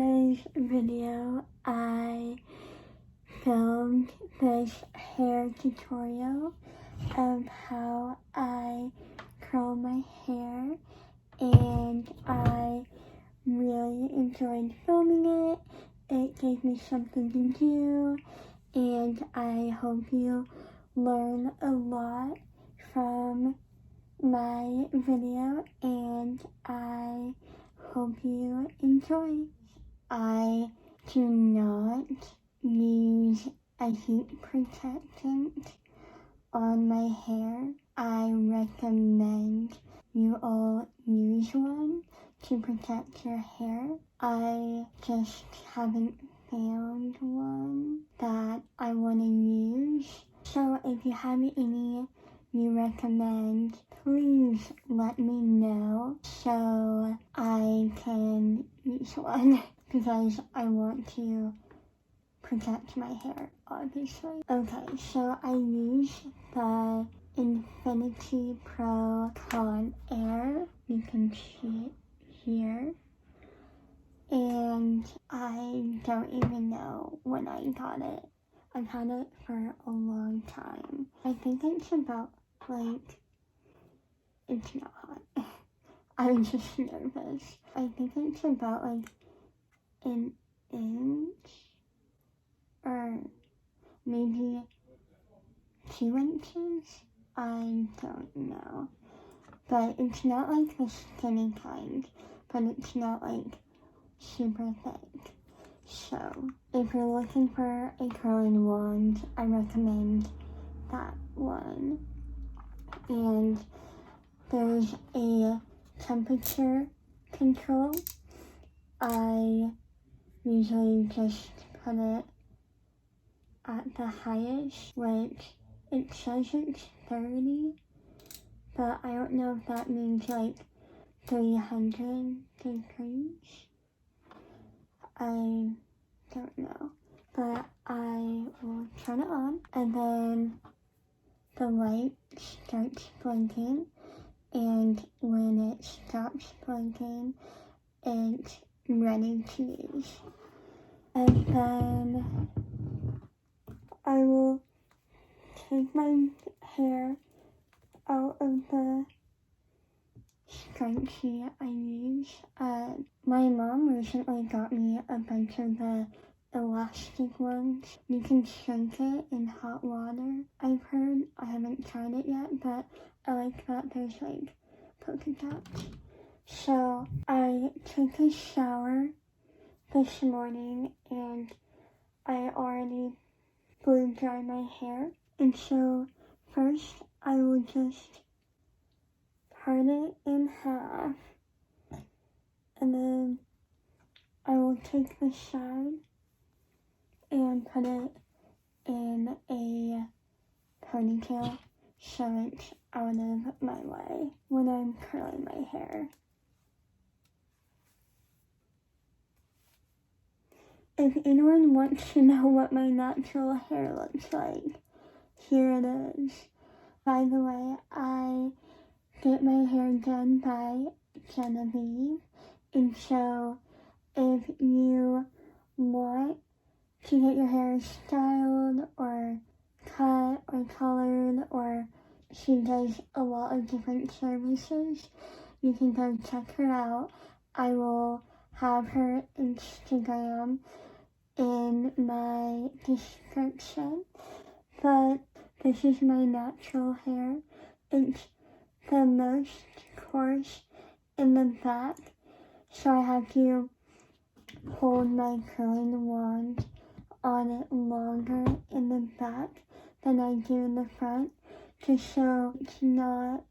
today's video, I filmed this hair tutorial of how I curl my hair, and I really enjoyed filming it. It gave me something to do, and I hope you learn a lot from my video, and I hope you enjoy. I do not use a heat protectant on my hair. I recommend you all use one to protect your hair. I just haven't found one that I want to use. So if you have any you recommend, please let me know so I can use one because I want to protect my hair, obviously. Okay, so I use the Infinity Pro Conair. You can see it here. And I don't even know when I got it. I've had it for a long time. I think it's about it's not hot. I'm just nervous. I think it's about an inch or maybe 2 inches. I don't know. But it's not the skinny kind, but it's not super thick. So if you're looking for a curling wand, I recommend that one. And there's a temperature control. I usually just put it at the highest, which it says it's 30, but I don't know if that means 300 degrees. I don't know, but I will turn it on, and then the light starts blinking, and when it stops blinking, it's ready to use. And then I will take my hair out of the scrunchie I use. My mom recently got me a bunch of the elastic ones. You can shrink it in hot water, I've heard. I haven't tried it yet, but I like that there's polka dots. So I took a shower this morning and I already blew dry my hair. And so first I will just part it in half, and then I will take the side and put it in a ponytail so it's out of my way when I'm curling my hair. If anyone wants to know what my natural hair looks like, here it is. By the way, I get my hair done by Genevieve, and so if you want to get your hair styled or cut or colored, or she does a lot of different services, you can go check her out. I will have her Instagram in my description, but this is my natural hair. It's the most coarse in the back, so I have to hold my curling wand on it longer in the back than I do in the front, just so it's not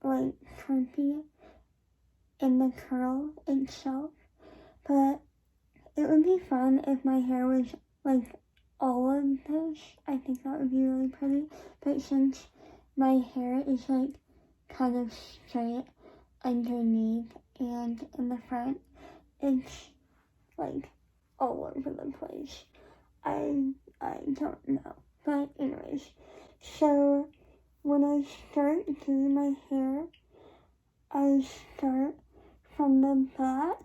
crimpy in the curl itself. But it would be fun if my hair was all of this. I think that would be really pretty, but since my hair is kind of straight underneath and in the front, it's all over the place. I don't know. But anyways, so when I start doing my hair, I start from the back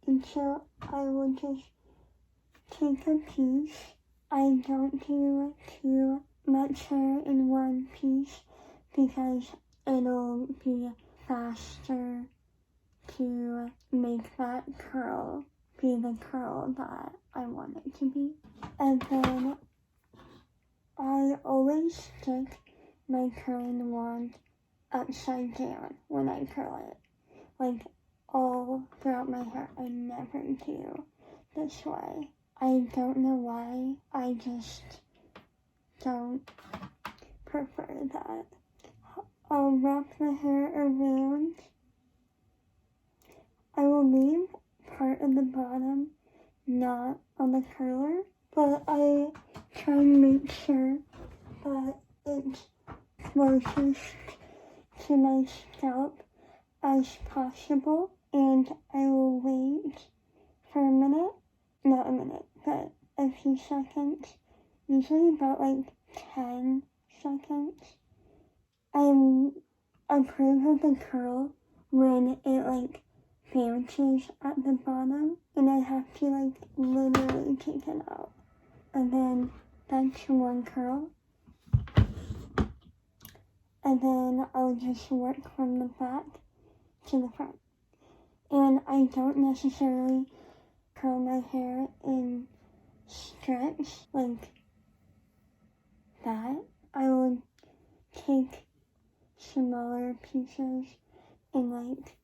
And so I will just take a piece. I don't do too much hair in one piece because it'll be faster to make that curl be the curl that I want it to be. And then I always stick my curling wand upside down when I curl it. Like all throughout my hair, I never do this way. I don't know why, I just don't prefer that. I'll wrap the hair around. I will leave part of the bottom not on the curler, but I try and make sure that it's closest to my scalp as possible, and I will wait for a minute, not a minute, but a few seconds, usually about like 10 seconds. I approve of the curl when it like bounces at the bottom and I have to like literally take it out. And then that's one curl. And then I'll just work from the back to the front. And I don't necessarily curl my hair in strips like that. I will take smaller pieces and like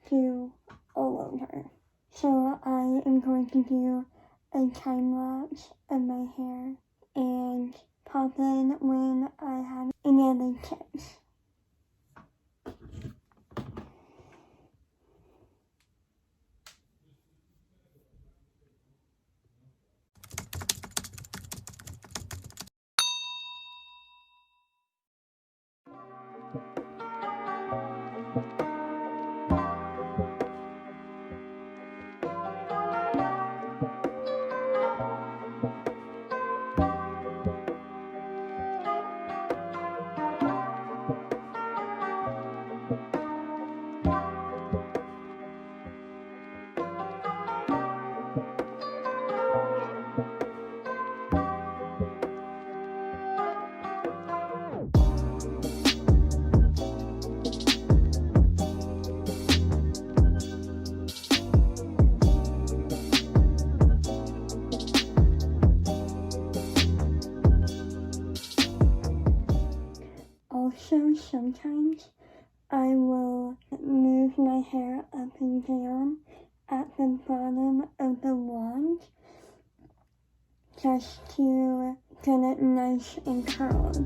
do all over. So I am going to do a time lapse of my hair and pop in when I have any other tips. Also, sometimes I will move my hair up and down at the bottom of the wand just to get it nice and curled.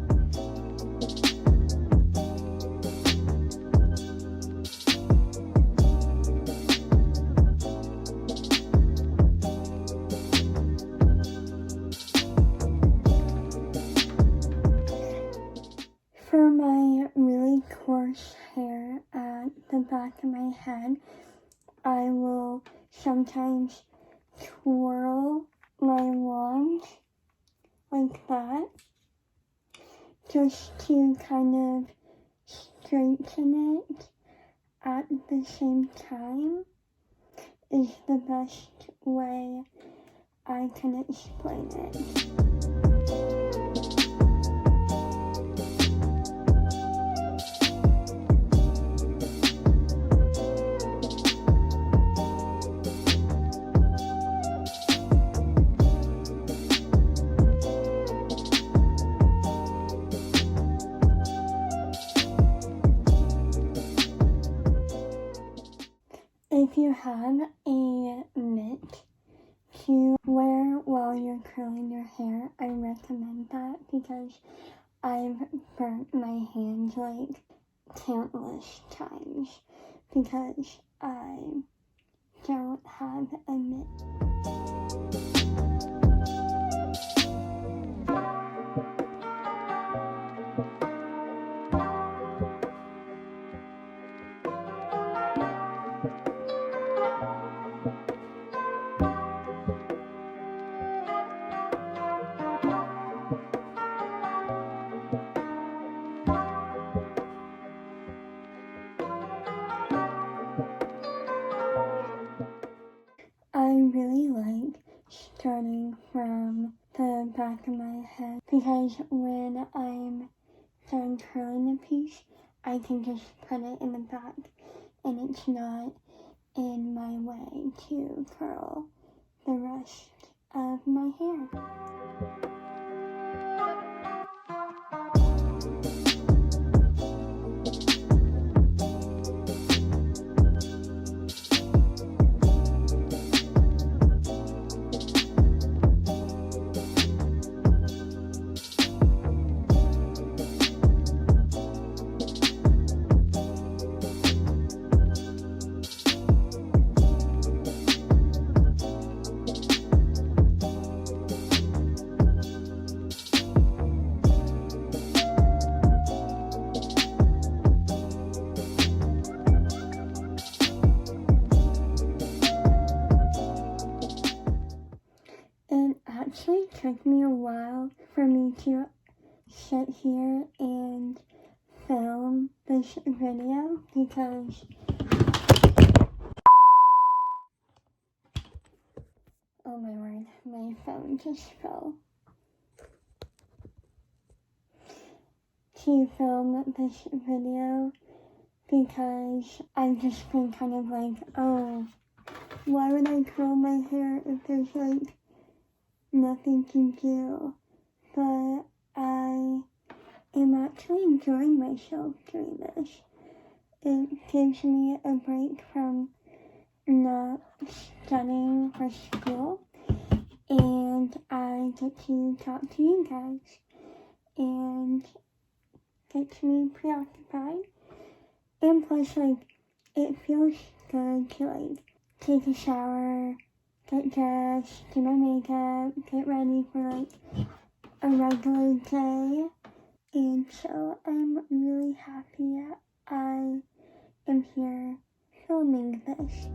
For my really coarse hair at the back of my head, I will sometimes twirl my wand like that, just to kind of straighten it at the same time is the best way I can explain it. If you have a mitt to wear while you're curling your hair, I recommend that because I've burnt my hands like countless times because I don't have a mitt. back of my head, because when I'm done curling a piece, I can just put it in the back and it's not in my way to curl the rest of my hair. It actually took me a while for me to sit here and film this video because oh my word, my phone just fell. To film this video because I've just been kind of like, oh, why would I curl my hair if there's like nothing to do? But I am actually enjoying myself doing this. It gives me a break from not studying for school, and I get to talk to you guys and gets me preoccupied. And plus, like, it feels good to like take a shower, get dressed, do my makeup, get ready for like a regular day. And so I'm really happy that I am here filming this.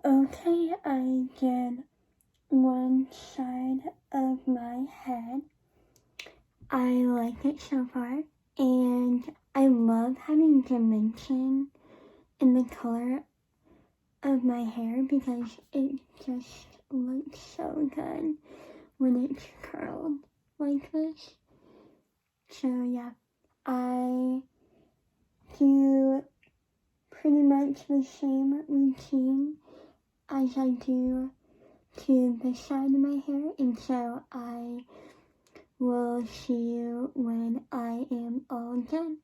Okay, I did one side of my head. I like it so far, and I love having dimension in the color of my hair because it just looks so good when it's curled like this. So yeah, I do pretty much the same routine as I do to the side of my hair, and so I will see you when I am all done.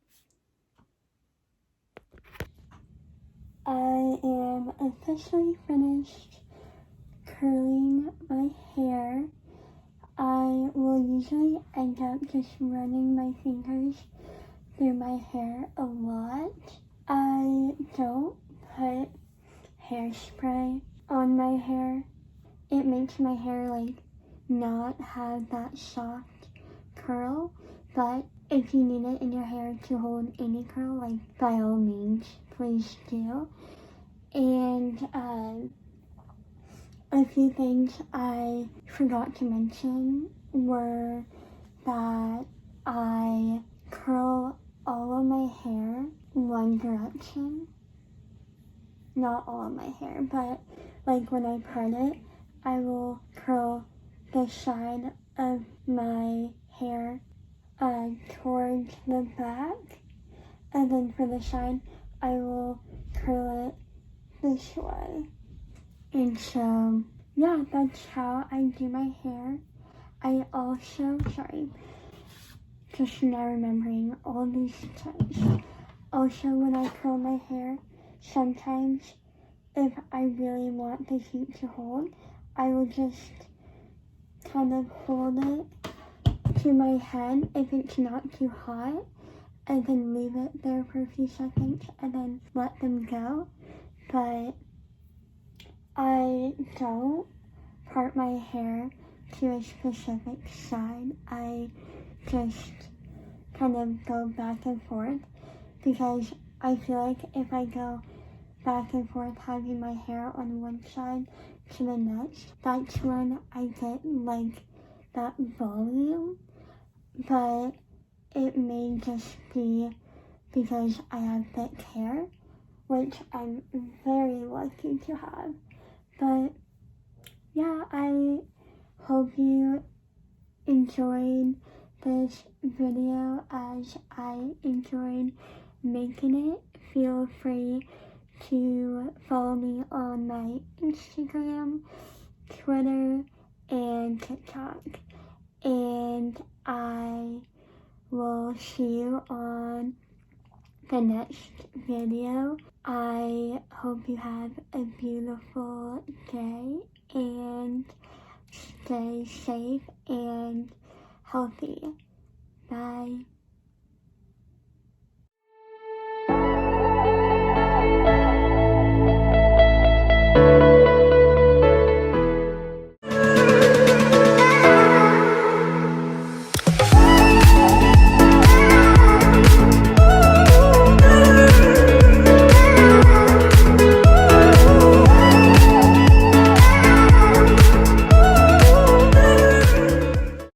I am officially finished curling my hair. I will usually end up just running my fingers through my hair a lot. I don't put hairspray on my hair. It makes my hair like not have that soft curl, but if you need it in your hair to hold any curl, like by all means, please do. And a few things I forgot to mention were that I curl all of my hair one direction. Not all of my hair, but like when I part it, I will curl the side of my hair towards the back, and then for the side, I will curl it this way. And so, yeah, that's how I do my hair. I also, just now remembering all these tips. Also, when I curl my hair, sometimes if I really want the heat to hold, I will just kind of hold it to my head if it's not too hot, and then leave it there for a few seconds and then let them go. But I don't part my hair to a specific side. I just kind of go back and forth, because I feel like if I go back and forth having my hair on one side to the next, that's when I get like that volume. But it may just be because I have thick hair, which I'm very lucky to have. But yeah, I hope you enjoyed this video as I enjoyed making it. Feel free to follow me on my Instagram, Twitter, and TikTok. And I will see you on the next video. I hope you have a beautiful day and stay safe and healthy. Bye.